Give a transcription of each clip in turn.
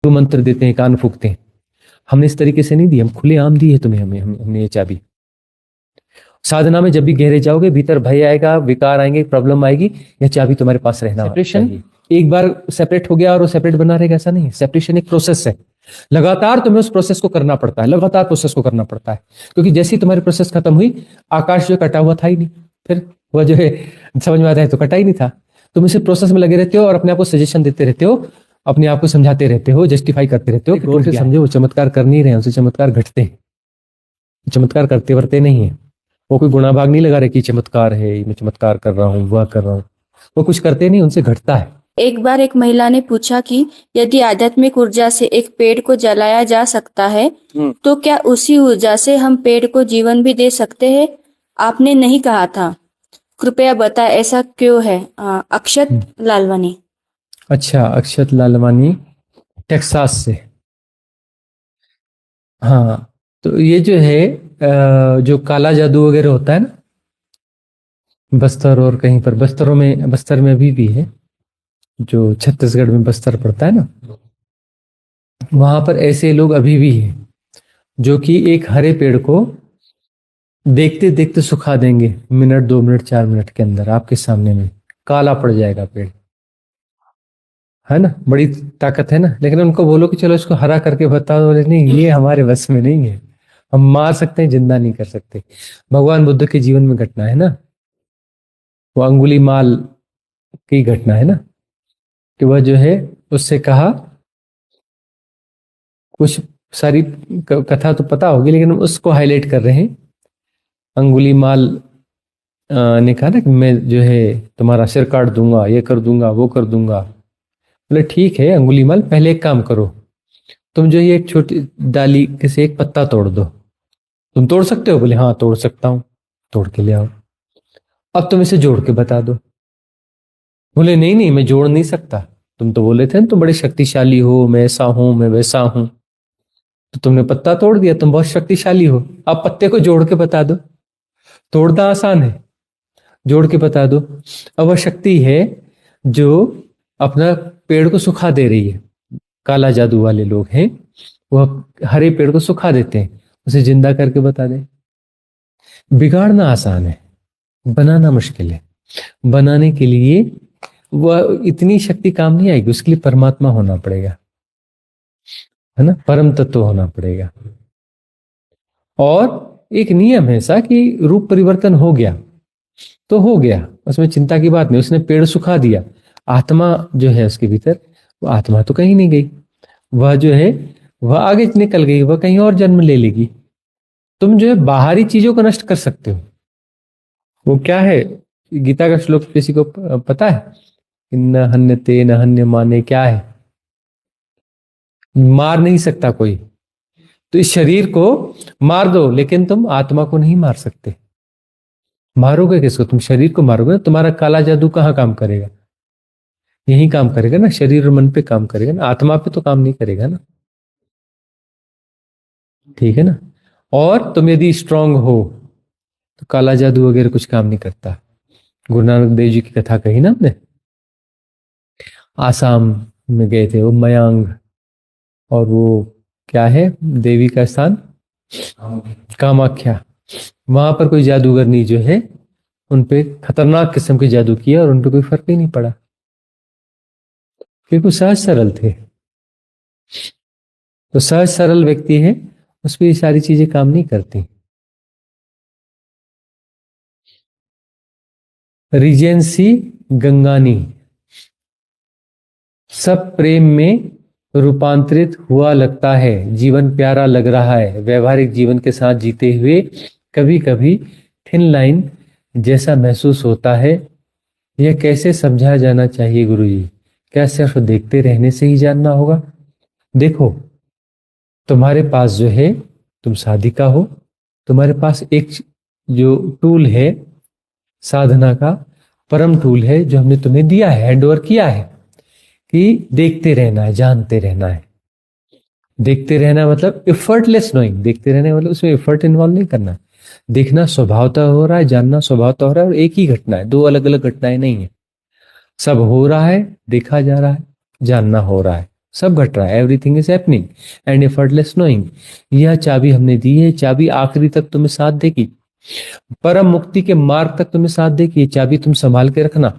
मंत्र देते हैं, कान फूकते हैं। हमने इस तरीके से नहीं दी, हम खुले आम दी है तुम्हें, हमने ये चाबी। साधना में जब भी गहरे जाओगे, भीतर भय आएगा, विकार आएंगे, प्रॉब्लम आएगी, यह चाबी तुम्हारे पास रहना चाहिए। एक बार सेपरेट हो गया और वो सेपरेट बना रहेगा, ऐसा नहीं है। सेपरेशन एक प्रोसेस है, लगातार तुम्हें उस प्रोसेस को करना पड़ता है, लगातार प्रोसेस को करना पड़ता है। क्योंकि जैसी तुम्हारी प्रोसेस खत्म हुई, आकाश जो कटा हुआ था ही नहीं, फिर वह जो है समझ में आता है तो कटा ही नहीं था। तुम इसी प्रोसेस में लगे रहते हो और अपने आप को सजेशन देते रहते हो, अपने आप को समझाते रहते हो, जस्टिफाई करते रहते हो। और फिर समझे वो चमत्कार कर नहीं रहे हैं, उनसे चमत्कार घटते हैं, चमत्कार करते वरते नहीं है। वो कोई गुणा भाग नहीं लगा रहे कि चमत्कार है, मैं चमत्कार कर रहा हूँ, वह कर रहा हूँ। वो कुछ करते नहीं, उनसे घटता है। एक बार एक महिला ने पूछा कि यदि आध्यात्मिक ऊर्जा से एक पेड़ को जलाया जा सकता है तो क्या उसी ऊर्जा से हम पेड़ को जीवन भी दे सकते हैं? आपने नहीं कहा था, कृपया बताएं ऐसा क्यों है? अक्षत लालवानी। अच्छा, अक्षत लालवानी टेक्सास से। हाँ, तो ये जो है जो काला जादू वगैरह होता है ना, बस्तर और कहीं पर, बस्तर में अभी भी है, जो छत्तीसगढ़ में बस्तर पड़ता है ना, वहां पर ऐसे लोग अभी भी हैं जो कि एक हरे पेड़ को देखते देखते सुखा देंगे, मिनट 2 मिनट 4 मिनट के अंदर आपके सामने में काला पड़ जाएगा पेड़, है ना। बड़ी ताकत है ना। लेकिन उनको बोलो कि चलो इसको हरा करके बताओ, बोले नहीं, ये हमारे बस में नहीं है, हम मार सकते हैं, जिंदा नहीं कर सकते। भगवान बुद्ध के जीवन में घटना है ना, वो अंगुलीमाल की घटना है ना, कि वह जो है उससे कहा, कुछ सारी कथा तो पता होगी लेकिन उसको हाईलाइट कर रहे हैं। अंगुलीमाल ने कहा ना कि मैं जो है तुम्हारा सिर काट दूंगा, ये कर दूंगा, वो कर दूंगा। बोले ठीक है अंगुलीमाल, पहले एक काम करो, तुम जो ये एक छोटी डाली किसी एक पत्ता तोड़ दो। तुम तोड़ सकते हो? बोले हाँ तोड़ सकता हूं। तोड़ के ले आओ, अब तुम इसे जोड़ के बता दो। बोले नहीं नहीं, मैं जोड़ नहीं सकता, तुम तो बोले थे तुम बड़े शक्तिशाली हो, मैं ऐसा हूं, मैं वैसा हूं। तो तुमने पत्ता तोड़ दिया, तुम बहुत शक्तिशाली हो, अब पत्ते को जोड़ के बता दो। तोड़ना आसान है, जोड़ के बता दो। अब वह शक्ति है जो अपना पेड़ को सुखा दे रही है। काला जादू वाले लोग हैं, वह हरे पेड़ को सुखा देते हैं, उसे जिंदा करके बता दे। बिगाड़ना आसान है, बनाना मुश्किल है। बनाने के लिए वह इतनी शक्ति काम नहीं आएगी, उसके लिए परमात्मा होना पड़ेगा, है ना, परम तत्व होना पड़ेगा। और एक नियम है ऐसा कि रूप परिवर्तन हो गया तो हो गया, उसमें चिंता की बात नहीं। उसने पेड़ सुखा दिया, आत्मा जो है उसके भीतर, वो आत्मा तो कहीं नहीं गई, वह जो है वह आगे निकल गई, वह कहीं और जन्म ले लेगी। तुम जो है बाहरी चीजों को नष्ट कर सकते हो। वो क्या है, गीता का श्लोक किसी को पता है? न हन्यते न हन्य माने, क्या है? मार नहीं सकता कोई, तो इस शरीर को मार दो लेकिन तुम आत्मा को नहीं मार सकते। मारोगे किसको? तुम शरीर को मारोगे, तुम्हारा काला जादू कहाँ काम करेगा? यही काम करेगा ना, शरीर और मन पे काम करेगा ना, आत्मा पे तो काम नहीं करेगा ना, ठीक है ना। और तुम यदि स्ट्रांग हो तो काला जादू वगैरह कुछ काम नहीं करता। गुरु नानक देव जी की कथा कही ना हमने, आसाम में गए थे वो मयांग, और वो क्या है देवी का स्थान, कामाख्या। वहां पर कोई जादूगरनी जो है उनपे खतरनाक किस्म के जादू किया और उनपे कोई फर्क ही नहीं पड़ा, क्योंकि सहज सरल थे। तो सहज सरल व्यक्ति है, उस पर ये सारी चीजें काम नहीं करती। रीजेंसी गंगानी, सब प्रेम में रूपांतरित हुआ लगता है, जीवन प्यारा लग रहा है, व्यवहारिक जीवन के साथ जीते हुए कभी कभी थिन लाइन जैसा महसूस होता है। यह कैसे समझा जाना चाहिए गुरुजी? क्या सिर्फ देखते रहने से ही जानना होगा? देखो, तुम्हारे पास जो है, तुम साधिका हो, तुम्हारे पास एक जो टूल है साधना का, परम टूल है जो हमने तुम्हें दिया है, हैंड ओवर किया है, कि देखते रहना है, जानते रहना है। देखते रहना मतलब एफर्टलेस नोइंग, देखते रहना मतलब उसमें एफर्ट इन्वॉल्व नहीं करना। देखना स्वभावतः हो रहा है, जानना स्वभावतः हो रहा है, और एक ही घटना है, दो अलग अलग घटनाएं नहीं है। सब हो रहा है, देखा जा रहा है, जानना हो रहा है। सब घट रहा है, everything is happening and effortless knowing. यह चाबी हमने दी है, चाबी आखिरी तक तुम्हें साथ देगी, परम मुक्ति के मार्ग तक तुम्हें साथ देगी। ये चाबी तुम संभाल के रखना।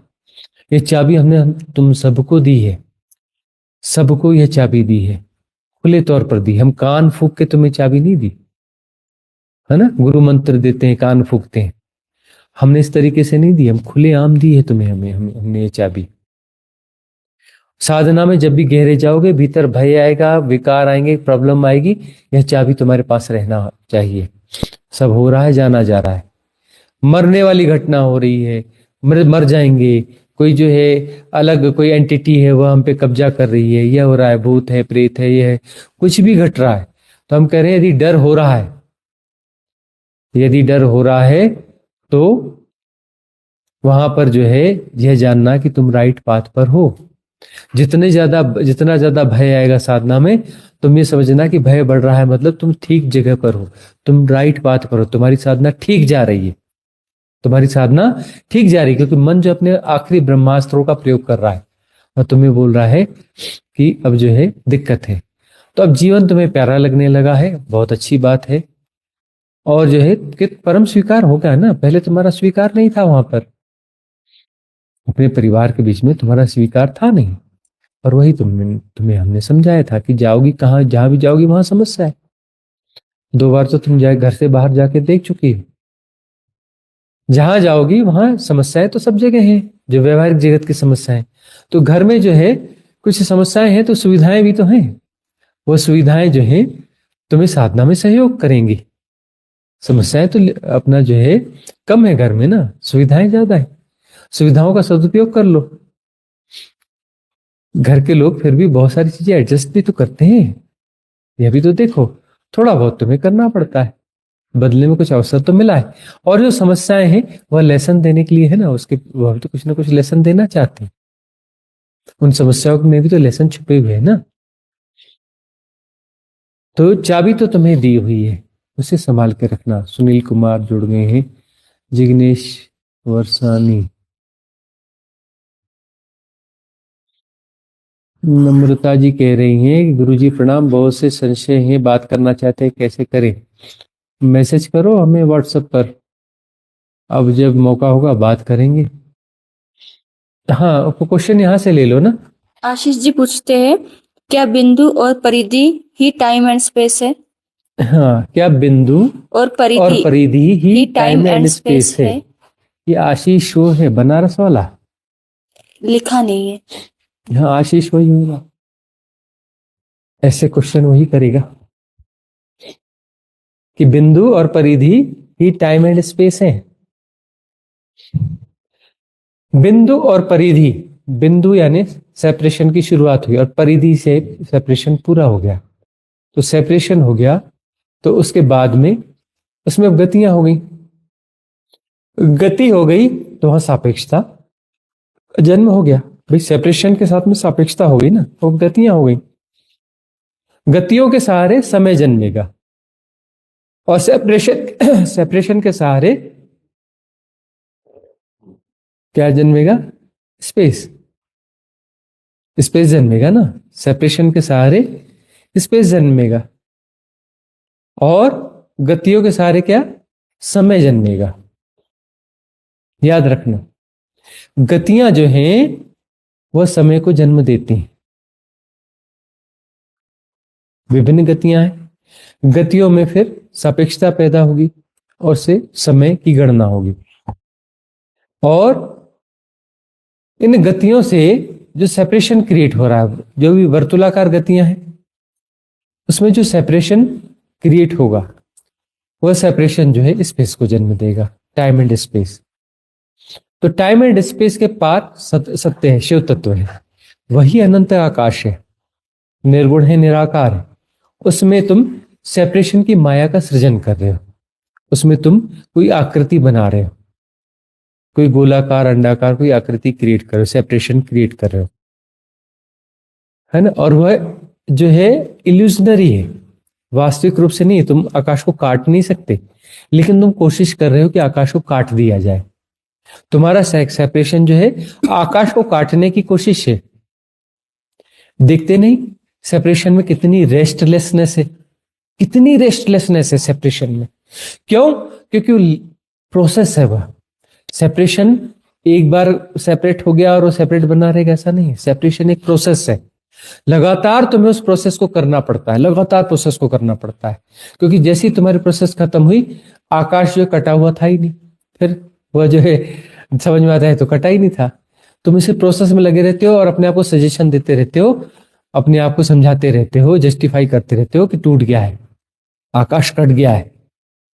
ये चाबी हमने तुम सबको दी है, सबको यह चाबी दी है, खुले तौर पर दी। हम कान फूंक के तुम्हें चाबी नहीं दी है ना, गुरु मंत्र देते हैं कान फूंकते हैं, हमने इस तरीके से नहीं दी, हम खुले आम दी है तुम्हें, हमने ये चाबी। साधना में जब भी गहरे जाओगे, भीतर भय आएगा, विकार आएंगे, प्रॉब्लम आएगी, यह चाबी तुम्हारे पास रहना चाहिए। सब हो रहा है, जाना जा रहा है, मरने वाली घटना हो रही है, मर जाएंगे, कोई जो है अलग कोई एंटिटी है वह हम पे कब्जा कर रही है, यह हो रहा है, भूत है, प्रेत है, यह है, कुछ भी घट रहा है, तो हम कह रहे हैं यदि डर हो रहा है, यदि डर हो रहा है तो वहां पर जो है यह जानना कि तुम राइट पाथ पर हो। जितना ज्यादा भय आएगा साधना में, तुम ये समझना कि भय बढ़ रहा है, मतलब तुम ठीक जगह पर हो, तुम राइट पाथ पर हो, तुम्हारी साधना ठीक जा रही है, तुम्हारी साधना ठीक जा रही है, क्योंकि मन जो अपने आखिरी ब्रह्मास्त्रों का प्रयोग कर रहा है और तुम्हें बोल रहा है कि अब जो है दिक्कत है। तो अब जीवन तुम्हें प्यारा लगने लगा है, बहुत अच्छी बात है। और जो है कि परम स्वीकार हो गया ना, पहले तुम्हारा स्वीकार नहीं था, वहां पर अपने परिवार के बीच में तुम्हारा स्वीकार था नहीं, और वही तुम्हें हमने समझाया था कि जाओगी कहाँ, जहां भी जाओगी वहां समस्या है। 2 बार तो तुम घर से बाहर जाके देख चुकी हो, जहां जाओगी वहां समस्याएं तो सब जगह हैं, जो व्यवहारिक जगत की समस्याएं। तो घर में जो है कुछ समस्याएं हैं, तो सुविधाएं भी तो हैं, वो सुविधाएं जो है तुम्हें साधना में सहयोग करेंगी। समस्याएं तो अपना जो है कम है घर में ना, सुविधाएं ज्यादा है, सुविधाओं का सदुपयोग कर लो। घर के लोग फिर भी बहुत सारी चीजें एडजस्ट भी तो करते हैं, यह भी तो देखो, थोड़ा बहुत तुम्हें करना पड़ता है, बदले में कुछ अवसर तो मिला है। और जो समस्याएं हैं वह लेसन देने के लिए है ना, उसके वह तो कुछ ना कुछ लेसन देना चाहते हैं, उन समस्याओं में भी तो लेसन छुपे हुए हैं ना। तो चाबी तो तुम्हें दी हुई है, उसे संभाल के रखना। सुनील कुमार जुड़ गए हैं, जिग्नेश वर्षानी, नम्रता जी कह रही हैं कि गुरुजी प्रणाम, बहुत से संशय हैं, बात करना चाहते हैं, कैसे करें? मैसेज करो हमें व्हाट्सएप पर, अब जब मौका होगा बात करेंगे। हाँ, क्वेश्चन यहाँ से ले लो ना। आशीष जी पूछते हैं, क्या बिंदु और परिधि ही टाइम एंड स्पेस है? हाँ, क्या बिंदु और परिधि ही टाइम एंड स्पेस है? ये आशीष वो है बनारस वाला, लिखा नहीं है। हाँ, आशीष वही होगा, ऐसे क्वेश्चन वही करेगा कि बिंदु और परिधि ही टाइम एंड स्पेस है। बिंदु और परिधि, बिंदु यानी सेपरेशन की शुरुआत हुई और परिधि से सेपरेशन पूरा हो गया, तो सेपरेशन हो गया, तो उसके बाद में उसमें अब गतियां हो गई, गति हो गई तो वहां सापेक्षता जन्म हो गया। भाई सेपरेशन के साथ में सापेक्षता हो गई ना, तो गतियां हो गई, गतियों के सहारे समय जन्मेगा और सेपरेशन के सहारे क्या जन्मेगा? स्पेस, स्पेस जन्मेगा ना, सेपरेशन के सहारे स्पेस जन्मेगा और गतियों के सहारे क्या? समय जन्मेगा। याद रखना, गतियां जो हैं वह समय को जन्म देती हैं, विभिन्न गतियां हैं, गतियों में फिर सापेक्षता पैदा होगी और से समय की गणना होगी, और इन गतियों से जो सेपरेशन क्रिएट हो रहा है, जो भी वर्तुलाकार गतियां हैं उसमें जो सेपरेशन क्रिएट होगा वह सेपरेशन जो है स्पेस को जन्म देगा, टाइम एंड स्पेस। तो टाइम एंड स्पेस के पार सत्य है, शिव तत्व है, वही अनंत आकाश है, निर्गुण है, निराकार है, उसमें तुम सेपरेशन की माया का सृजन कर रहे हो, उसमें तुम कोई आकृति बना रहे हो, कोई गोलाकार अंडाकार कोई आकृति क्रिएट कर रहे हो, सेपरेशन क्रिएट कर रहे हो, है ना। और वह जो है इल्यूजनरी है, वास्तविक रूप से नहीं। तुम आकाश को काट नहीं सकते, लेकिन तुम कोशिश कर रहे हो कि आकाश को काट दिया जाए। तुम्हारा सेपरेशन जो है आकाश को काटने की कोशिश है। देखते नहीं सेपरेशन में कितनी रेस्टलेसनेस है, कितनी रेस्टलेसनेस है सेपरेशन में। क्यों? क्योंकि प्रोसेस है वह। सेपरेशन एक बार सेपरेट हो गया और वो सेपरेट बना रहेगा, ऐसा नहीं है। सेपरेशन एक प्रोसेस है, लगातार तुम्हें उस प्रोसेस को करना पड़ता है, लगातार प्रोसेस को करना पड़ता है। क्योंकि जैसे ही तुम्हारी प्रोसेस खत्म हुई, आकाश जो कटा हुआ था ही नहीं, फिर वह जो है समझ में आता है तो कटा ही नहीं था। तुम इसी प्रोसेस में लगे रहते हो और अपने आप को सजेशन देते रहते हो, अपने आप को समझाते रहते हो, जस्टिफाई करते रहते हो कि टूट गया है, आकाश कट गया है,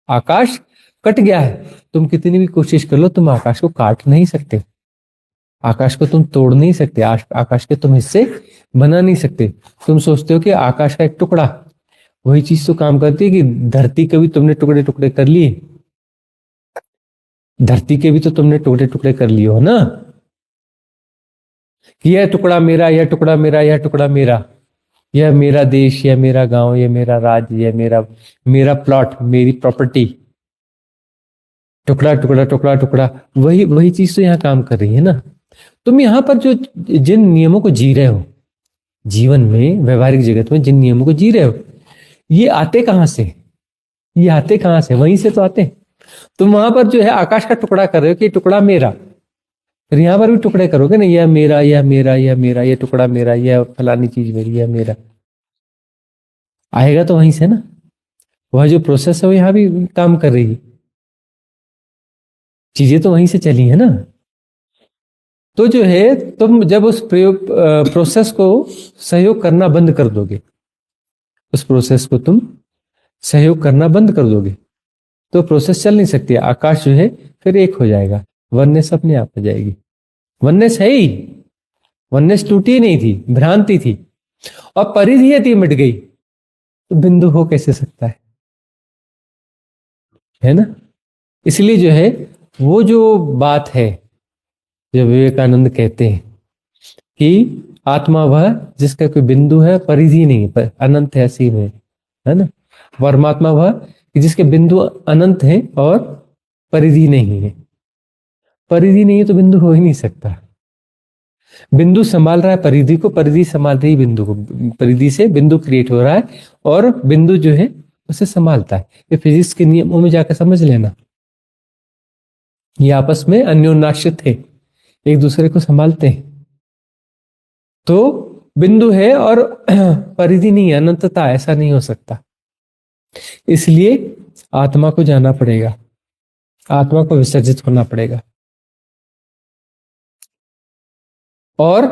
आकाश कट गया है। तुम कितनी भी कोशिश कर लो, तुम आकाश को काट नहीं सकते, आकाश को तुम तोड़ नहीं सकते, आकाश के तुम हिस्से बना नहीं सकते। तुम सोचते हो कि आकाश का एक टुकड़ा, वही चीज तो काम करती है कि धरती के भी तुमने टुकड़े टुकड़े कर लिए, धरती के भी तो तुमने टुकड़े टुकड़े कर लिए हो ना, कि यह टुकड़ा मेरा, यह टुकड़ा मेरा, यह टुकड़ा मेरा, यह मेरा देश, यह मेरा गांव, यह मेरा राज्य, यह मेरा प्लॉट, मेरी प्रॉपर्टी। टुकड़ा टुकड़ा टुकड़ा टुकड़ा, वही वही चीज तो यहाँ काम कर रही है ना। तुम यहाँ पर जो जिन नियमों को जी रहे हो जीवन में, व्यवहारिक जगत में जिन नियमों को जी रहे हो, ये आते कहां से? ये आते कहां से? वहीं से तो आते। तुम वहां पर जो है आकाश का टुकड़ा कर रहे हो कि टुकड़ा मेरा, फिर यहां पर भी टुकड़े करोगे ना, यह मेरा, यह मेरा, यह मेरा, यह टुकड़ा मेरा, यह फलानी चीज मेरी, यह मेरा। आएगा तो वहीं से ना। वह जो प्रोसेस है वो यहां भी काम कर रही है, चीजें तो वहीं से चली है ना। तो जो है तुम जब उस प्रोसेस को सहयोग करना बंद कर दोगे, उस प्रोसेस को तुम सहयोग करना बंद कर दोगे, तो प्रोसेस चल नहीं सकती। आकाश जो है फिर एक हो जाएगा, वननेस अपने आप हो जाएगी। वननेस है ही, वननेस टूटी नहीं थी, भ्रांति थी, और परिधि यदि मिट गई तो बिंदु हो कैसे सकता है ना। इसलिए जो है वो जो बात है, जो विवेकानंद कहते हैं कि आत्मा वह जिसका कोई बिंदु है, परिधि नहीं है, अनंत है, असीम है ना। परमात्मा वह कि जिसके बिंदु अनंत है और परिधि नहीं है। परिधि नहीं है तो बिंदु हो ही नहीं सकता। बिंदु संभाल रहा है परिधि को, परिधि संभाल रही बिंदु को, परिधि से बिंदु क्रिएट हो रहा है और बिंदु जो है उसे संभालता है। ये फिजिक्स के नियमों में जाकर समझ लेना, ये आपस में अन्योन्याश्रित है, एक दूसरे को संभालते हैं। तो बिंदु है और परिधि नहीं है, अनंतता, ऐसा नहीं हो सकता। इसलिए आत्मा को जाना पड़ेगा, आत्मा को विसर्जित होना पड़ेगा। और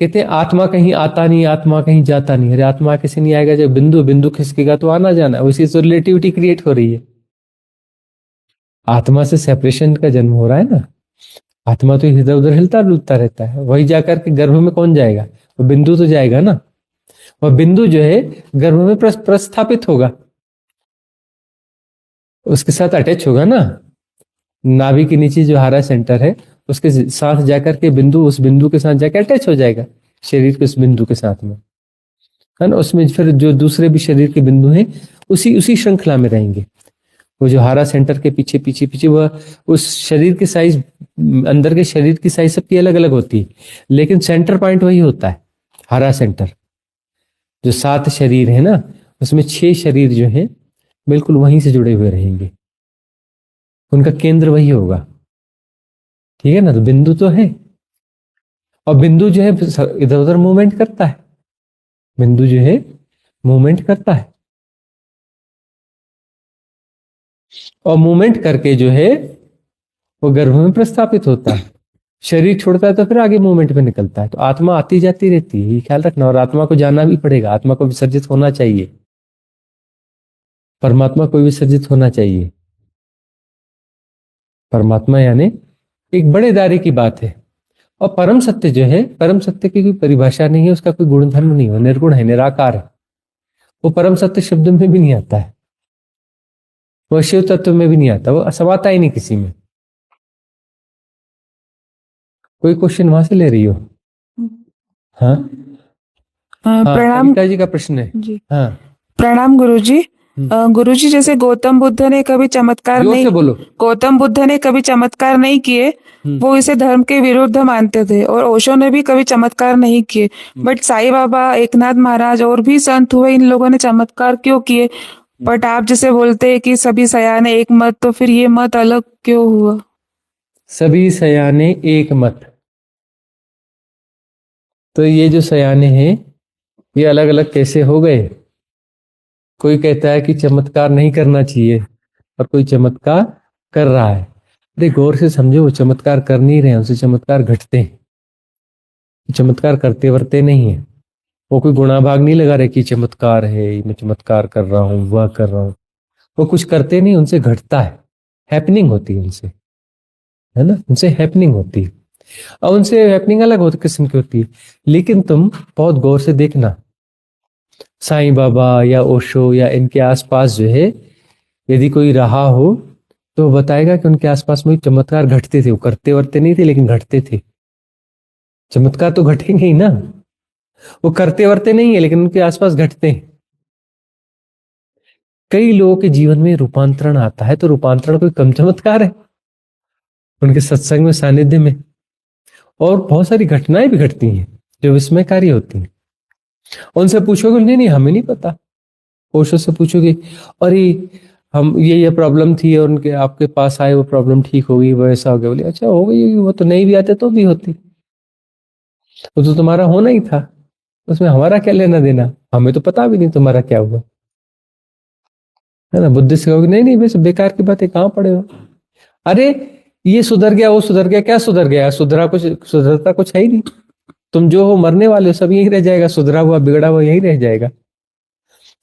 कहते हैं आत्मा कहीं आता नहीं, आत्मा कहीं जाता नहीं। अरे आत्मा कैसे नहीं आएगा? जब बिंदु बिंदु खिसकेगा तो आना जाना, उसी से रिलेटिविटी क्रिएट हो रही है। आत्मा से सेपरेशन का जन्म हो रहा है ना। आत्मा तो इधर उधर हिलता डुलता रहता है, वही जाकर के गर्भ में कौन जाएगा? वो बिंदु तो जाएगा ना। वह बिंदु जो है गर्भ में प्रस्थापित होगा, उसके साथ अटैच होगा ना। नाभि के नीचे जो हारा सेंटर है उसके साथ जाकर के बिंदु, उस बिंदु के साथ जाकर अटैच हो जाएगा शरीर के उस बिंदु के साथ में, है ना। उसमें फिर जो दूसरे भी शरीर के बिंदु हैं उसी उसी श्रृंखला में रहेंगे। वो जो हारा सेंटर के पीछे पीछे पीछे, वह उस शरीर की साइज, अंदर के शरीर की साइज सबकी अलग अलग होती है, लेकिन सेंटर पॉइंट वही होता है, हारा सेंटर। जो 7 शरीर है ना, उसमें 6 शरीर जो है बिल्कुल वहीं से जुड़े हुए रहेंगे, उनका केंद्र वही होगा, ठीक है ना। तो बिंदु तो है, और बिंदु जो है इधर उधर मूवमेंट करता है, बिंदु जो है मूवमेंट करता है, और मूवमेंट करके जो है वो गर्भ में प्रस्थापित होता है। शरीर छोड़ता है तो फिर आगे मूवमेंट में निकलता है। तो आत्मा आती जाती रहती है, ये ख्याल रखना। और आत्मा को जाना भी पड़ेगा, आत्मा को विसर्जित होना चाहिए, परमात्मा को विसर्जित होना चाहिए। परमात्मा यानी एक बड़े दायरे की बात है। और परम सत्य जो है, परम सत्य की कोई परिभाषा नहीं है, उसका कोई गुण धर्म नहीं है, निर्गुण है, निराकार है। वो परम सत्य शब्द में भी नहीं आता है, वो शिव तत्व में भी नहीं आता, वो समाता ही नहीं किसी में। कोई क्वेश्चन वहां से ले रही हो? हाँ, प्रणाम कविता जी का प्रश्न है जी। हाँ। प्रणाम गुरुजी। गुरुजी, जैसे गौतम बुद्ध ने कभी चमत्कार जोर नहीं से बोलो। गौतम बुद्ध ने कभी चमत्कार नहीं किए, वो इसे धर्म के विरुद्ध मानते थे, और ओशो ने भी कभी चमत्कार नहीं किए। बट साईं बाबा, एकनाथ महाराज और भी संत हुए, इन लोगों ने चमत्कार क्यों किए? बट आप जैसे बोलते हैं कि सभी सयाने एक मत, तो फिर ये मत अलग क्यों हुआ? सभी सयाने एक मत, तो ये जो सयाने हैं ये अलग अलग कैसे हो गए? कोई कहता है कि चमत्कार नहीं करना चाहिए और कोई चमत्कार कर रहा है। अरे गौर से समझो, वो चमत्कार कर नहीं रहे हैं, उनसे चमत्कार घटते हैं। चमत्कार करते वरते नहीं है। वो कोई गुणा भाग नहीं लगा रहे कि चमत्कार है, मैं चमत्कार कर रहा हूँ, वह कर रहा हूँ। वो कुछ करते नहीं, उनसे घटता है, हैपनिंग होती है उनसे, है ना, उनसे हैपनिंग होती है। और उनसे हैपनिंग अलग होती किस्म की होती है। लेकिन तुम बहुत गौर से देखना, साईं बाबा या ओशो या इनके आसपास जो है, यदि कोई रहा हो तो वो बताएगा कि उनके आसपास में चमत्कार घटते थे। वो करते वरते नहीं थे, लेकिन घटते थे। चमत्कार तो घटेंगे ही ना, वो करते वरते नहीं है, लेकिन उनके आसपास घटते हैं। कई लोगों के जीवन में रूपांतरण आता है, तो रूपांतरण कोई कम चमत्कार है? उनके सत्संग में, सानिध्य में, और बहुत सारी घटनाएं भी घटती हैं जो विस्मयकारी होती हैं। उनसे पूछोगे, नहीं नहीं हमें नहीं पता। ओशो से पूछोगे, अरे हम ये प्रॉब्लम थी और उनके आपके पास आए, वो प्रॉब्लम ठीक हो गई, वो ऐसा हो गया। बोले अच्छा हो गई, वो तो नहीं भी आते तो भी होती, वो तो तुम्हारा होना ही था, उसमें हमारा क्या लेना देना, हमें तो पता भी नहीं तुम्हारा क्या हुआ, है ना। बुद्धिस्ट कहोगे नहीं नहीं बस बेकार की बातें, कहाँ पड़े हो। अरे ये सुधर गया, वो सुधर गया, क्या सुधर गया? सुधरा कुछ, सुधरता कुछ है ही नहीं। तुम जो हो, मरने वाले हो, सब यही रह जाएगा, सुधरा हुआ बिगड़ा हुआ यही रह जाएगा।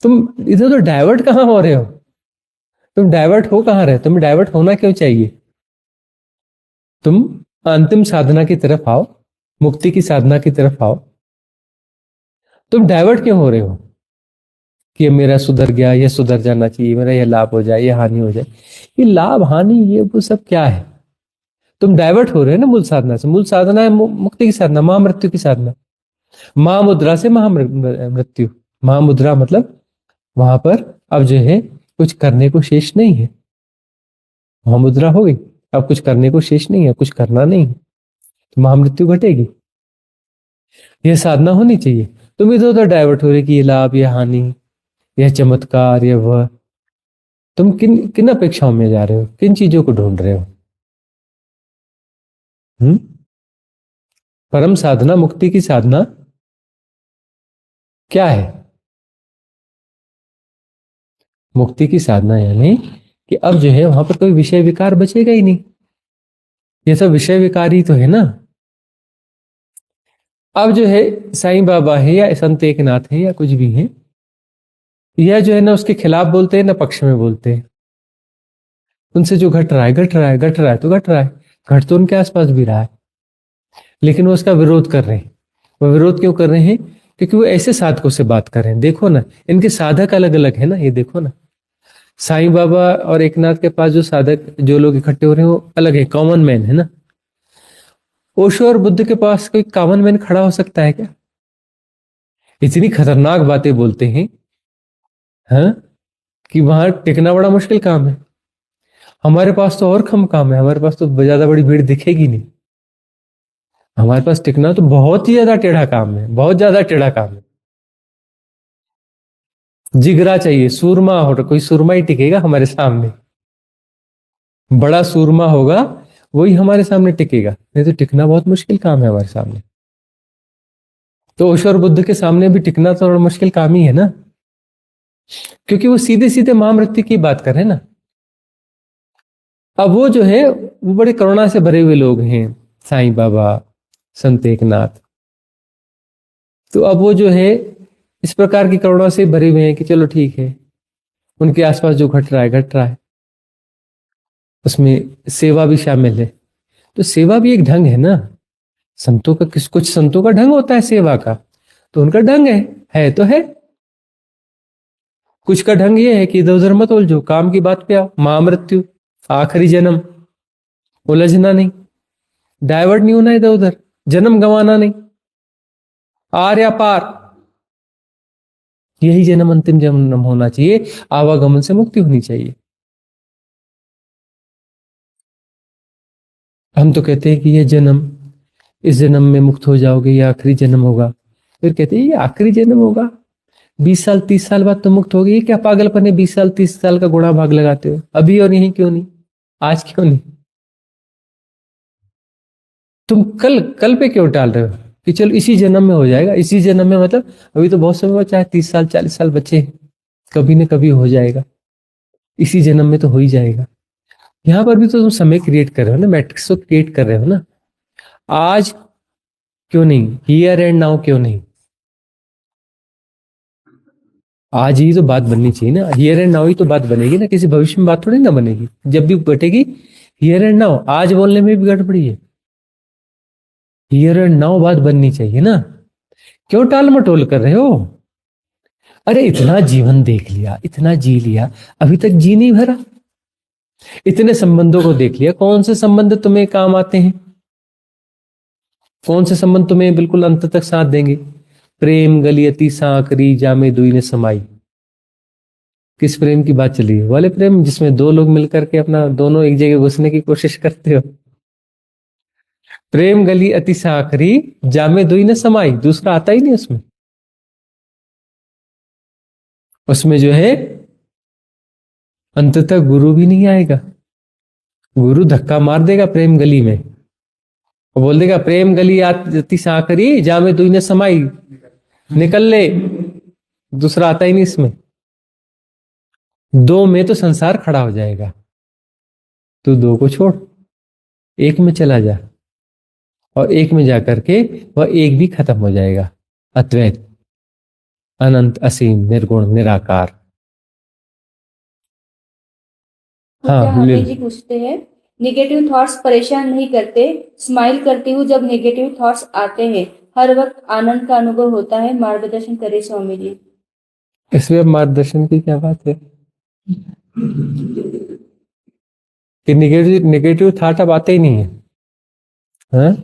तुम इधर तो डाइवर्ट कहाँ हो रहे हो? तुम डाइवर्ट हो कहाँ रहे? तुम्हें डाइवर्ट होना क्यों चाहिए? तुम अंतिम साधना की तरफ आओ, मुक्ति की साधना की तरफ आओ। तुम डाइवर्ट क्यों हो रहे हो कि ये मेरा सुधर गया, ये सुधर जाना चाहिए, मेरा ये लाभ हो जाए, ये हानि हो जाए? ये लाभ हानि ये वो सब क्या है? तुम डाइवर्ट हो रहे हो ना मूल साधना से। मूल साधना है मुक्ति की साधना, महामृत्यु की साधना। महामुद्रा से महामृत्यु। महामुद्रा मतलब वहां पर अब जो है कुछ करने को शेष नहीं है। महामुद्रा हो गई, अब कुछ करने को शेष नहीं है, कुछ करना नहीं है, तो महामृत्यु घटेगी। यह साधना होनी चाहिए। तुम इधर उधर डाइवर्ट हो रहे कि ये लाभ, ये हानि, यह चमत्कार, ये वह। तुम किन किन अपेक्षाओं में जा रहे हो? किन चीजों को ढूंढ रहे हो? परम साधना, मुक्ति की साधना क्या है? मुक्ति की साधना यानी कि अब जो है वहां पर कोई विषय विकार बचेगा ही नहीं। ये सब विषय विकार ही तो है ना। अब जो है साईं बाबा है या संत एकनाथ है या कुछ भी है, यह जो है ना उसके खिलाफ बोलते हैं ना पक्ष में बोलते हैं। उनसे जो घट रहा है घट रहा है घट रहा है तो घट रहा है, घट तो उनके आसपास भी रहा है, लेकिन वो उसका विरोध कर रहे हैं। वो विरोध क्यों कर रहे हैं? क्योंकि वो ऐसे साधकों से बात कर रहे हैं। देखो ना, इनके साधक अलग अलग है ना, ये देखो ना। साईं बाबा और एकनाथ के पास जो साधक, जो लोग इकट्ठे हो रहे हैं, वो अलग है, कॉमन मैन है ना। ओशो और बुद्ध के पास कोई कॉमन मैन खड़ा हो सकता है क्या? इतनी खतरनाक बातें बोलते हैं, हाँ, कि वहां टिकना बड़ा मुश्किल काम है। हमारे पास तो और कम काम है, हमारे पास तो ज्यादा बड़ी भीड़ दिखेगी नहीं। हमारे पास टिकना तो बहुत ही ज्यादा टेढ़ा काम है, बहुत ज्यादा टेढ़ा काम है। जिगरा चाहिए, सूरमा हो, कोई सूरमा ही टिकेगा हमारे सामने। बड़ा सूरमा होगा वही हमारे सामने टिकेगा, नहीं तो टिकना बहुत मुश्किल काम है हमारे सामने। तो ओशो और बुद्ध के सामने भी टिकना तो बड़ा मुश्किल काम ही है ना, क्योंकि वो सीधे सीधे महामृत्यु की बात कर रहे हैं ना। अब वो जो है वो बड़े करुणा से भरे हुए लोग हैं, साईं बाबा, संत एकनाथ। तो अब वो जो है इस प्रकार की करुणा से भरे हुए हैं कि चलो ठीक है, उनके आसपास जो घट रहा है घट रहा है, उसमें सेवा भी शामिल है। तो सेवा भी एक ढंग है ना। संतों का कुछ संतों का ढंग होता है सेवा का, तो उनका ढंग है तो है। कुछ का ढंग ये है कि इधर उधर मत उलझो, काम की बात पे आओ। महामृत्यु, आखिरी जन्म, उलझना नहीं, डाइवर्ट नहीं होना इधर उधर, जन्म गंवाना नहीं, आर या पार। यही जन्म अंतिम जन्म होना चाहिए, आवागमन से मुक्ति होनी चाहिए। हम तो कहते हैं कि ये जन्म, इस जन्म में मुक्त हो जाओगे, ये आखिरी जन्म होगा। फिर कहते हैं ये आखिरी जन्म होगा, 20 साल 30 साल बाद तो मुक्त होगी। ये क्या पागलपन है, 20 साल 30 साल का गुणा भाग लगाते हो? अभी और यहीं क्यों नहीं, आज क्यों नहीं? तुम कल पे क्यों टाल रहे हो कि चलो इसी जन्म में हो जाएगा, इसी जन्म में, मतलब अभी तो बहुत समय बचा है, 30 साल 40 साल बचे, कभी न कभी हो जाएगा, इसी जन्म में तो हो ही जाएगा। यहां पर भी तो तुम समय क्रिएट कर रहे हो ना, मैट्रिक्स तो क्रिएट कर रहे हो ना। आज क्यों नहीं, हियर एंड नाउ क्यों नहीं? आज ही तो बात बननी चाहिए ना, हियर एंड नाउ ही तो बात बनेगी ना, किसी भविष्य में बात थोड़ी ना बनेगी। जब भी बटेगी हियर एंड नाउ, आज बोलने में भी गड़बड़ी है, हियर एंड नाउ बात बननी चाहिए ना। क्यों टाल मटोल कर रहे हो? अरे इतना जीवन देख लिया, इतना जी लिया, अभी तक जी नहीं भरा। इतने संबंधों को देख लिया, कौन से संबंध तुम्हें काम आते हैं, कौन से संबंध तुम्हें बिल्कुल अंत तक साथ देंगे? प्रेम गली अति सांकरी जामे दुई ने समाई। किस प्रेम की बात चली है? वाले प्रेम जिसमें दो लोग मिलकर के अपना दोनों एक जगह घुसने की कोशिश करते हो। प्रेम गली अति सांकरी जामे दुई ने समाई, दूसरा आता ही नहीं उसमें। उसमें जो है अंततः गुरु भी नहीं आएगा, गुरु धक्का मार देगा प्रेम गली में, वो बोल देगा प्रेम गली अति सांकरी जामे दुई ने समाई, निकल ले, दूसरा आता ही नहीं इसमें। दो में तो संसार खड़ा हो जाएगा, तो दो को छोड़, एक में चला जा, और एक में जाकर के वह एक भी खत्म हो जाएगा। अद्वैत, अनंत, असीम, निर्गुण, निराकार। हाँ, हमें जी पूछते हैं, नेगेटिव थॉट्स परेशान नहीं करते, स्माइल करती हूँ जब नेगेटिव थॉट्स आते हैं, हर वक्त आनंद का अनुभव होता है, मार्गदर्शन करे स्वामी जी। इसमें मार्गदर्शन की क्या बात है कि नेगेटिव थॉट अब आते ही नहीं है, हाँ?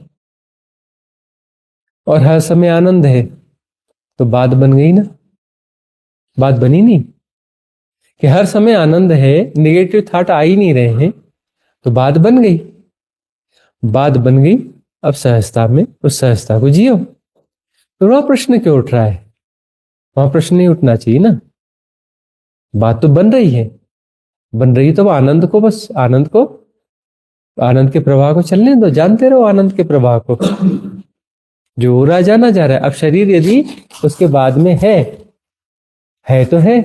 और हर समय आनंद है, तो बात बन गई ना, बात बनी नहीं कि हर समय आनंद है, नेगेटिव थॉट आ ही नहीं रहे हैं, तो बात बन गई। बात बन गई, अब सहजता में उस सहजता को जियो। तो वहां प्रश्न क्यों उठ रहा है? वहां प्रश्न नहीं उठना चाहिए ना, बात तो बन रही है, बन रही तो आनंद को, बस आनंद को, आनंद के प्रवाह को चलने दो, जानते रहो आनंद के प्रवाह को, जो हो रहा जाना जा रहा है। अब शरीर यदि उसके बाद में है तो है,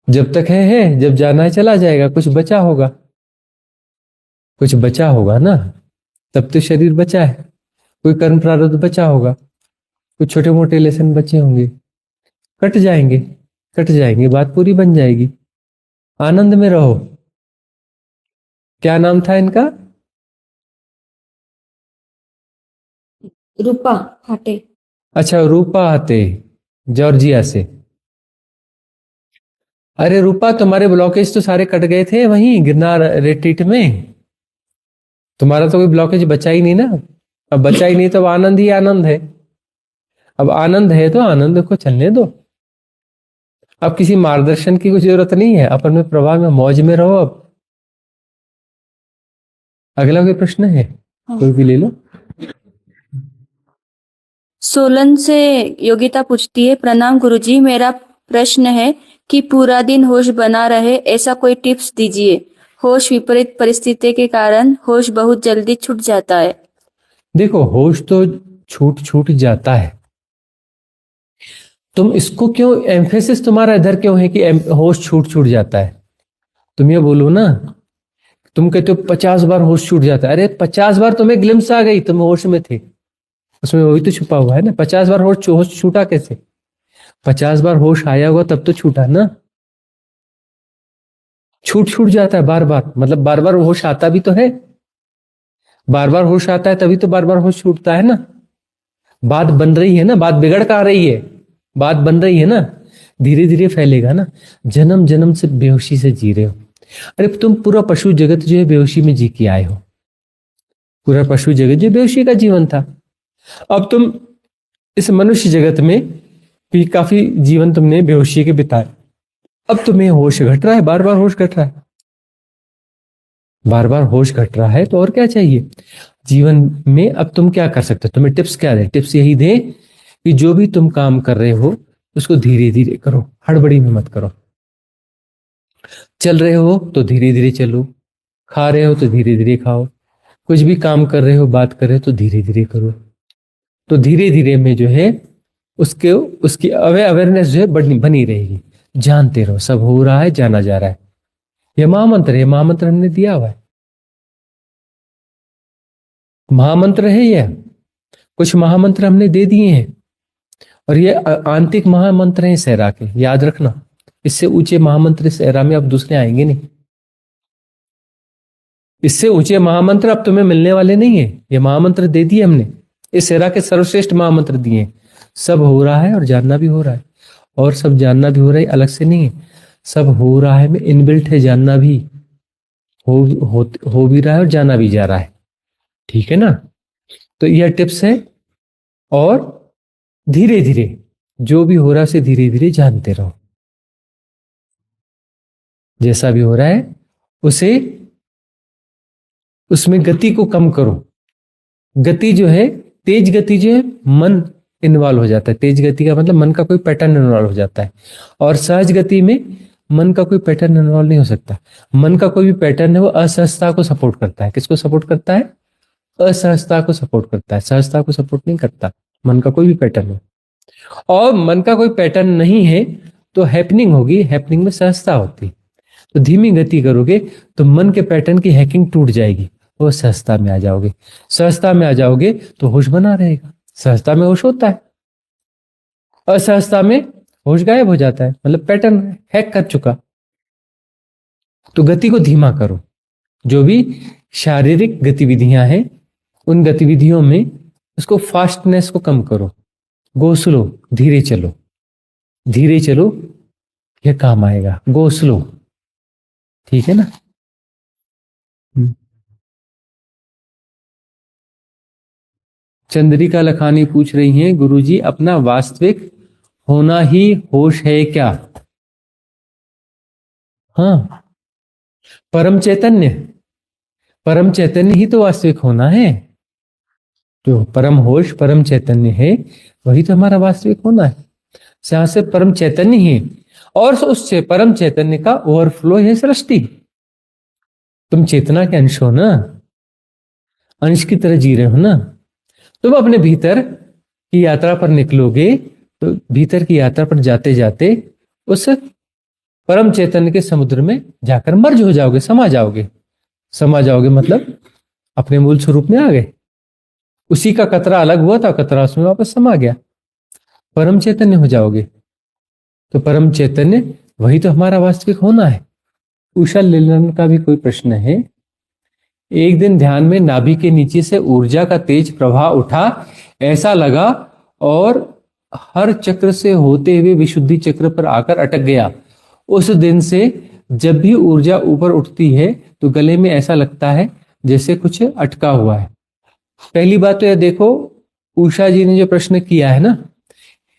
जब तक है, जब जाना है चला जाएगा, कुछ बचा होगा, कुछ बचा होगा ना, तब तो शरीर बचा है, कोई कर्म प्रारब्ध बचा होगा, कुछ छोटे मोटे लेसन बचे होंगे, कट जाएंगे, बात पूरी बन जाएगी। आनंद में रहो। क्या नाम था इनका? रूपा हाटे। अच्छा, रूपा हाटे, जॉर्जिया से। अरे रूपा, तुम्हारे ब्लॉकेज तो सारे कट गए थे वहीं गिरनार रिट्रीट में, तुम्हारा तो कोई ब्लॉकेज बचा ही नहीं ना। अब बचा ही नहीं तो आनंद ही आनंद है, अब आनंद है तो आनंद को चलने दो। अब किसी मार्गदर्शन की कोई जरूरत नहीं है, अपन में प्रवाह में मौज में रहो। अब अगला कोई प्रश्न है? कोई भी ले लो। सोलन से योगिता पूछती है, प्रणाम गुरुजी, मेरा प्रश्न है कि पूरा दिन होश बना रहे, ऐसा कोई टिप्स दीजिए। होश विपरीत परिस्थिति के कारण होश बहुत जल्दी छूट जाता है। देखो, होश तो छूट जाता है, तुम इसको क्यों, एम्फेसिस तुम्हारा इधर क्यों है कि होश छूट जाता है? तुम ये बोलो ना, तुम कहते हो 50 बार होश छूट जाता है। अरे 50 बार तुम्हें ग्लिम्स आ गई, तुम होश में थे, उसमें वही तो छुपा हुआ है ना। 50 बार होश छूटा कैसे? 50 बार होश आया होगा तब तो छूटा ना। छूट जाता है बार बार, मतलब बार बार होश आता भी तो है, बार बार होश आता है तभी तो बार बार होश छूटता है ना। बात बन रही है ना, बात बिगड़ का आ रही है, बात बन रही है ना, धीरे धीरे फैलेगा ना। जन्म जन्म से बेहोशी से जी रहे हो। अरे तुम पूरा पशु जगत जो है बेहोशी में जी के आए हो, पूरा पशु जगत जो बेहोशी का जीवन था। अब तुम इस मनुष्य जगत में कि काफी जीवन तुमने बेहोशी के बिताए, अब तुम्हें होश घट रहा है, बार बार होश घट रहा है, बार बार होश घट रहा है, तो और क्या चाहिए जीवन में। अब तुम क्या कर सकते हो, तुम्हें टिप्स क्या दे, टिप्स यही दे कि जो भी तुम काम कर रहे हो उसको धीरे धीरे करो, हड़बड़ी में मत करो। चल रहे हो तो धीरे धीरे चलो, खा रहे हो तो धीरे धीरे खाओ, कुछ भी काम कर रहे हो, बात कर रहे हो तो धीरे धीरे करो। तो धीरे धीरे में जो है उसकी अवेयरनेस जो है बनी रहेगी। जानते रहो सब हो रहा है, जाना जा रहा है। यह महामंत्र है, महामंत्र हमने दिया हुआ है, महामंत्र है यह, कुछ महामंत्र हमने दे दिए हैं और ये आंतरिक महामंत्र हैं सहरा के, याद रखना। इससे ऊंचे महामंत्र इस सहरा में अब दूसरे आएंगे नहीं, इससे ऊंचे महामंत्र अब तुम्हें मिलने वाले नहीं है। ये महामंत्र दे दिए हमने, इस सहरा के सर्वश्रेष्ठ महामंत्र दिए। सब हो रहा है और जानना भी हो रहा है, और सब जानना भी हो रहा है, अलग से नहीं है, सब हो रहा है में इनबिल्ट है, जानना भी हो भी रहा है और जाना भी जा रहा है। ठीक है ना। तो यह टिप्स है, और धीरे धीरे जो भी हो रहा है उसे धीरे धीरे जानते रहो। जैसा भी हो रहा है उसे, उसमें गति को कम करो। गति जो है, तेज गति जो है, मन इन्वॉल्व हो जाता है। तेज गति का मतलब मन का कोई पैटर्न इन्वॉल्व हो जाता है, और सहज गति में मन का कोई पैटर्न इन्वॉल्व नहीं हो सकता। मन का कोई भी पैटर्न है वो असहजता को सपोर्ट करता है। किसको सपोर्ट करता है? असहजता को सपोर्ट करता है, सहजता को सपोर्ट नहीं करता मन का कोई भी पैटर्न हो। और मन का कोई पैटर्न नहीं है तो हैपनिंग होगी, हैपनिंग में सहजता होती। तो धीमी गति करोगे तो मन के पैटर्न की हैकिंग टूट जाएगी, वो सहजता में आ जाओगे। सहजता में आ जाओगे तो होश बना रहेगा। सहजता में होश होता है, असहजता में होश गायब हो जाता है, मतलब पैटर्न हैक कर चुका। तो गति को धीमा करो। जो भी शारीरिक गतिविधियां हैं उन गतिविधियों में उसको फास्टनेस को कम करो, गो स्लो, धीरे चलो, धीरे चलो, यह काम आएगा। गो स्लो, ठीक है ना। चंद्रिका लखानी पूछ रही हैं, गुरुजी अपना वास्तविक होना ही होश है क्या? हाँ, परम चैतन्य, परम चैतन्य ही तो वास्तविक होना है। जो परम होश, परम चैतन्य है वही तो हमारा वास्तविक होना है। जहां से परम चैतन्य है और उससे परम चैतन्य का ओवरफ्लो है सृष्टि। तुम चेतना के अंश हो ना, अंश की तरह जी रहे हो ना। तुम अपने भीतर की यात्रा पर निकलोगे तो भीतर की यात्रा पर जाते जाते उस परम चैतन्य के समुद्र में जाकर मर्ज हो जाओगे, समा जाओगे। समा जाओगे मतलब अपने मूल स्वरूप में आ गए। उसी का कतरा अलग हुआ था, कतरा उसमें वापस समा गया, परम चैतन्य हो जाओगे। तो परम चैतन्य वही तो हमारा वास्तविक होना है। उषा लीलन का भी कोई प्रश्न है। एक दिन ध्यान में नाभि के नीचे से ऊर्जा का तेज प्रवाह उठा, ऐसा लगा, और हर चक्र से होते हुए विशुद्धि चक्र पर आकर अटक गया। उस दिन से जब भी ऊर्जा ऊपर उठती है तो गले में ऐसा लगता है जैसे कुछ अटका हुआ है। पहली बात तो यह देखो, उषा जी ने जो प्रश्न किया है ना,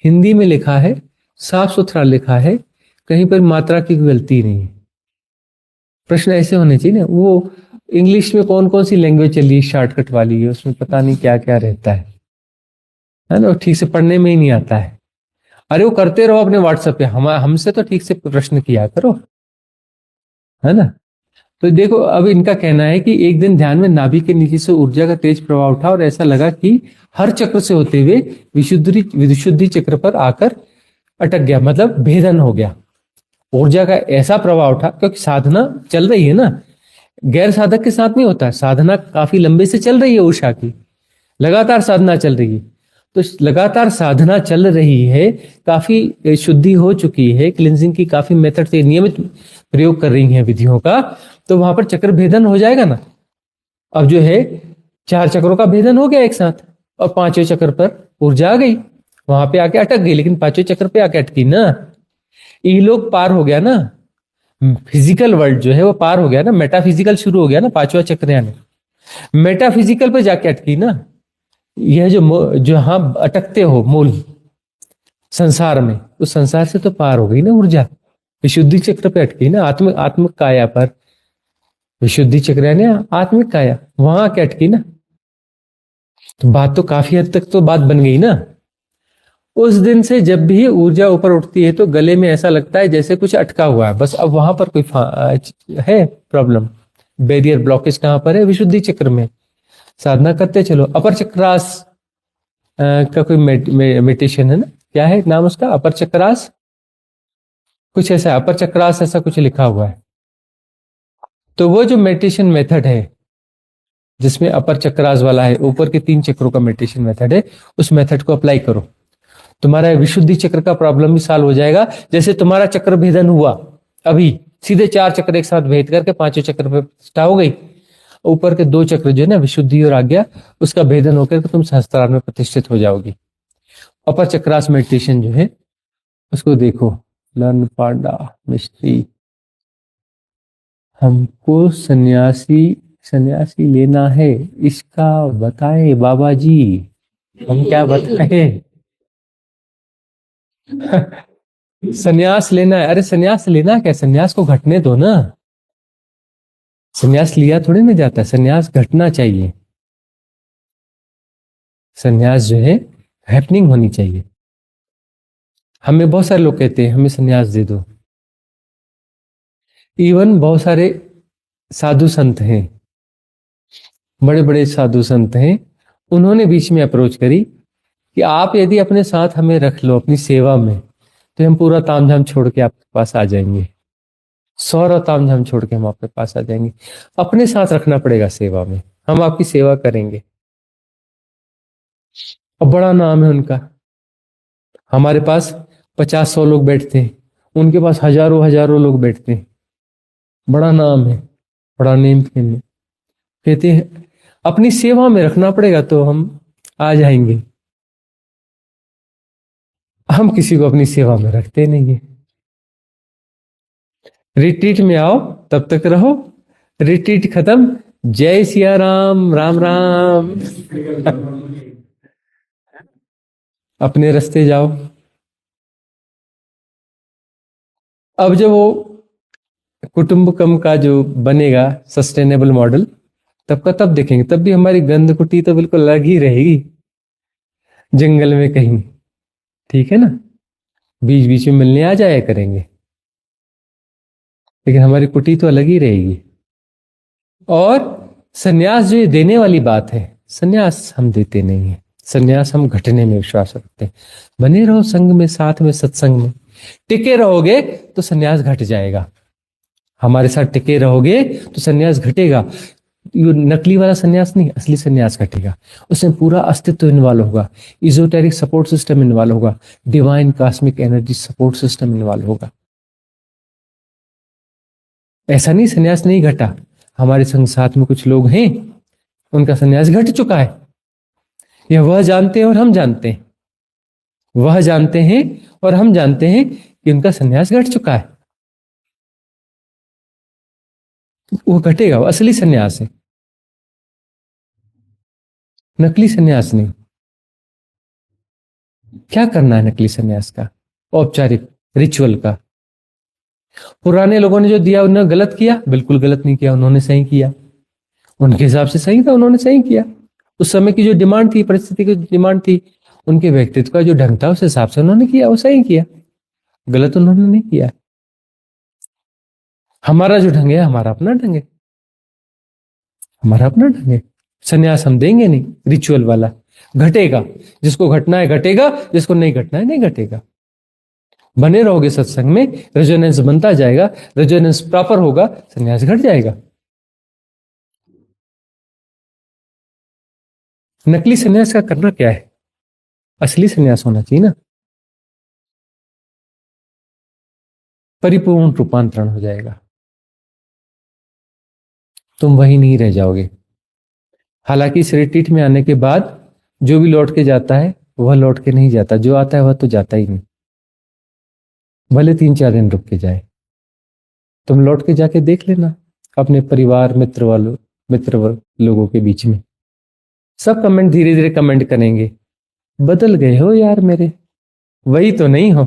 हिंदी में लिखा है, साफ सुथरा लिखा है, कहीं पर मात्रा की गलती नहीं है। प्रश्न ऐसे होने चाहिए ना। वो इंग्लिश में कौन कौन सी लैंग्वेज चली है शॉर्टकट वाली है, उसमें पता नहीं क्या क्या रहता है ना, ठीक से पढ़ने में ही नहीं आता है। अरे वो करते रहो अपने व्हाट्सएप पे, हमसे तो ठीक से प्रश्न किया करो, है ना। तो देखो, अब इनका कहना है कि एक दिन ध्यान में नाभि के नीचे से ऊर्जा का तेज प्रवाह उठा और ऐसा लगा कि हर चक्र से होते हुए विशुद्धि चक्र पर आकर अटक गया, मतलब भेदन हो गया। ऊर्जा का ऐसा प्रवाह उठा, क्योंकि साधना चल रही है ना, गैर साधक के साथ नहीं होता। साधना काफी लंबे से चल रही है, उषा की लगातार साधना चल रही है। तो लगातार साधना चल रही है, काफी शुद्धि हो चुकी है, क्लिंजिंग की काफी मेथड से नियमित प्रयोग कर रही हैं विधियों का, तो वहां पर चक्र भेदन हो जाएगा ना। अब जो है 4 चक्रों का भेदन हो गया एक साथ, और 5वें चक्र पर ऊर्जा आ गई, वहां पे आके अटक गई, लेकिन 5वें चक्र पे आके अटकी ना। लोग पार हो गया ना, फिजिकल वर्ल्ड जो है वो पार हो गया ना, मेटाफिजिकल शुरू हो गया ना 5वां चक्र, यानी मेटाफिजिकल पे जाके अटकी ना। यह जो जहां अटकते हो मूल, संसार में, उस संसार से तो पार हो गई ना ऊर्जा, विशुद्धि चक्र पे अटकी ना, आत्मिक काया पर। विशुद्धि चक्र यानी आत्मिक काया, वहां के अटकी ना। तो बात तो काफी हद तक तो बात बन गई ना। उस दिन से जब भी ऊर्जा ऊपर उठती है तो गले में ऐसा लगता है जैसे कुछ अटका हुआ है। बस अब वहां पर कोई है प्रॉब्लम, बैरियर ब्लॉकेज कहां पर है? विशुद्धि चक्र में। साधना करते चलो। अपर चक्रास का कोई मेडिटेशन है ना, क्या है नाम उसका? अपर चक्रास, कुछ ऐसा, अपर चक्रास ऐसा कुछ लिखा हुआ है। तो वो जो मेडिटेशन मेथड है जिसमें अपर चक्रास वाला है, ऊपर के 3 चक्रों का मेडिटेशन मेथड है, उस मेथड को अप्लाई करो, तुम्हारा विशुद्धि चक्र का प्रॉब्लम भी सॉल्व हो जाएगा। जैसे तुम्हारा चक्र भेदन हुआ, अभी सीधे 4 चक्र एक साथ भेद करके 5वें चक्र पे प्रतिष्ठा हो गई। ऊपर के 2 चक्र जो है ना, विशुद्धि और आज्ञा, उसका भेदन होकर के तुम सहस्त्रार में प्रतिष्ठित हो जाओगी। अपर चक्रास मेडिटेशन जो है उसको देखो, लर्न पांडा मिस्ट्री। हमको सन्यासी लेना है, इसका बताएं बाबा जी, हम क्या बताएं? सन्यास लेना है। अरे सन्यास लेना क्या, सन्यास को घटने दो ना। सन्यास लिया थोड़ी ना जाता, सन्यास घटना चाहिए। सन्यास जो है हैपनिंग होनी चाहिए। हमें बहुत सारे लोग कहते हैं हमें सन्यास दे दो। इवन बहुत सारे साधु संत हैं, बड़े बड़े साधु संत हैं, उन्होंने बीच में अप्रोच करी कि आप यदि अपने साथ हमें रख लो अपनी सेवा में, तो हम पूरा तामझाम छोड़ के आपके पास आ जाएंगे। 100 तामझाम छोड़ के हम आपके पास आ जाएंगे। अपने साथ रखना पड़ेगा सेवा में, हम आपकी सेवा करेंगे। और बड़ा नाम है उनका। हमारे पास 50-100 लोग बैठते हैं, उनके पास हजारों लोग बैठते हैं। बड़ा नाम है, बड़ा नेम फेम है। कहते हैं अपनी सेवा में रखना पड़ेगा तो हम आ जाएंगे। हम किसी को अपनी सेवा में रखते नहीं है। रिट्रीट में आओ तब तक रहो, रिट्रीट खत्म, जय सिया राम, राम राम। अपने रास्ते जाओ। अब जब वो कुटुंबकम का जो बनेगा सस्टेनेबल मॉडल, तब का तब देखेंगे। तब भी हमारी गंध कुटी तो बिल्कुल अलग ही रहेगी, जंगल में कहीं, ठीक है ना। बीच बीच में मिलने आ जाया करेंगे, लेकिन हमारी कुटी तो अलग ही रहेगी। और सन्यास जो ये देने वाली बात है, सन्यास हम देते नहीं है। सन्यास हम घटने में विश्वास रखते हैं। बने रहो संग में, साथ में, सत्संग में टिके रहोगे तो सन्यास घट जाएगा। हमारे साथ टिके रहोगे तो सन्यास घटेगा। ये नकली वाला सन्यास नहीं, असली सन्यास घटेगा। उसमें पूरा अस्तित्व इन्वॉल्व होगा, इजोटेरिक सपोर्ट सिस्टम इन्वॉल्व होगा, divine cosmic energy support system involve होगा। ऐसा नहीं सन्यास नहीं घटा। हमारे संग साथ में कुछ लोग हैं, उनका सन्यास घट चुका है। यह वह जानते हैं और हम जानते हैं, वह जानते हैं और हम जानते हैं कि उनका सन्यास घट चुका है। वो घटेगा, वो असली सन्यास है, नकली सन्यास नहीं। क्या करना है नकली सन्यास का? औपचारिक रिचुअल का। पुराने लोगों ने जो दिया उन्होंने गलत किया? बिल्कुल गलत नहीं किया, उन्होंने सही किया। उनके हिसाब से सही था, उन्होंने सही किया। उस समय की जो डिमांड थी, परिस्थिति की डिमांड थी, उनके व्यक्तित्व का जो ढंग था, उस हिसाब से उन्होंने किया, वो सही किया। गलत उन्होंने नहीं किया। हमारा जो ढंग है, हमारा अपना ढंग है, हमारा अपना ढंग है। सन्यास हम देंगे नहीं रिचुअल वाला। घटेगा, जिसको घटना है घटेगा, जिसको नहीं घटना है नहीं घटेगा। बने रहोगे सत्संग में, रेजोनेंस बनता जाएगा, रेजोनेंस प्रॉपर होगा, सन्यास घट जाएगा। नकली सन्यास का करना क्या है? असली सन्यास होना चाहिए ना। परिपूर्ण रूपांतरण हो जाएगा, तुम वही नहीं रह जाओगे। हालांकि इस रिट्रीट में आने के बाद जो भी लौट के जाता है वह लौट के नहीं जाता, जो आता है वह तो जाता ही नहीं, भले 3-4 दिन रुक के जाए। तुम लौट के जाके देख लेना अपने परिवार मित्र लोगों के बीच में। सब कमेंट धीरे धीरे कमेंट करेंगे, बदल गए हो यार मेरे, वही तो नहीं हो।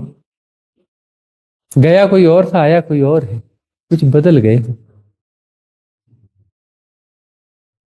गया कोई और था, आया कोई और है, कुछ बदल गए हो।